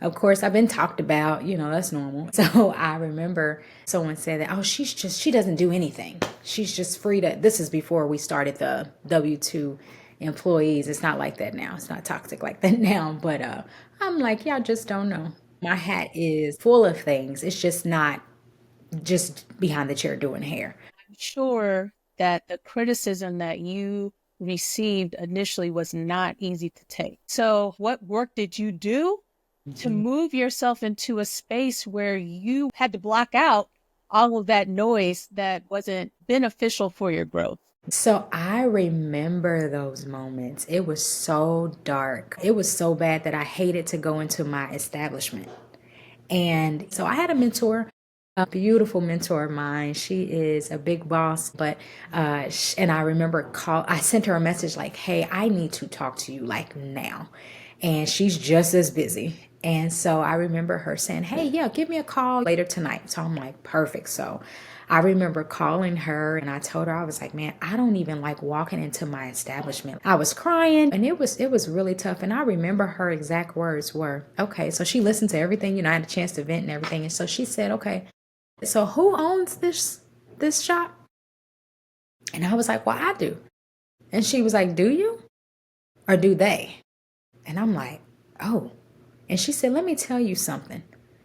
Of course, I've been talked about, that's normal. So I remember someone said that, oh, she doesn't do anything. She's just free to, this is before we started the W-2 employees. It's not like that now. It's not toxic like that now. But I'm like, y'all just don't know. My hat is full of things. It's just not just behind the chair doing hair. I'm sure that the criticism that you received initially was not easy to take. So, what work did you do to move yourself into a space where you had to block out all of that noise that wasn't beneficial for your growth? So I remember those moments. It was so dark. It was so bad that I hated to go into my establishment. And so I had a mentor, a beautiful mentor of mine. She is a big boss, but and I remember I sent her a message like, "Hey, I need to talk to you like now." And she's just as busy. And so I remember her saying, "Hey, yeah, give me a call later tonight." So I'm like, "Perfect." So I remember calling her and I told her, I was like, "Man, I don't even like walking into my establishment." I was crying and it was really tough. And I remember her exact words were, okay, so she listened to everything, I had a chance to vent and everything. And so she said, "Okay, so who owns this shop?" And I was like, "Well, I do." And she was like, "Do you? Or do they?" And I'm like, "Oh." And she said, "Let me tell you something."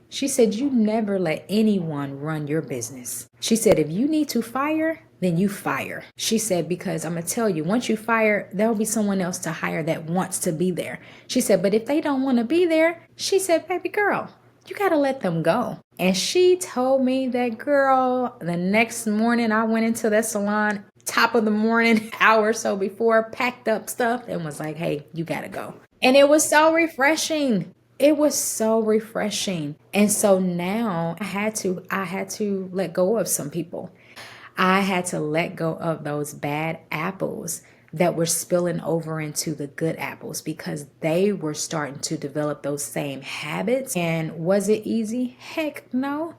She said, "You never let anyone run your business." She said, "If you need to fire, then you fire." She said, "Because I'm going to tell you, once you fire, there'll be someone else to hire that wants to be there." She said, "But if they don't want to be there," she said, "baby girl, you got to let them go." And she told me that, girl, the next morning I went into that salon, top of the morning, hour or so before, packed up stuff and was like, "Hey, you got to go." And it was so refreshing. It was so refreshing. And so now I had to let go of some people. I had to let go of those bad apples that were spilling over into the good apples because they were starting to develop those same habits. And was it easy? Heck no.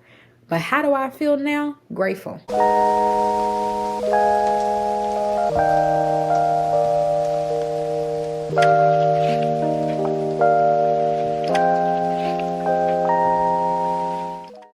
But how do I feel now? Grateful.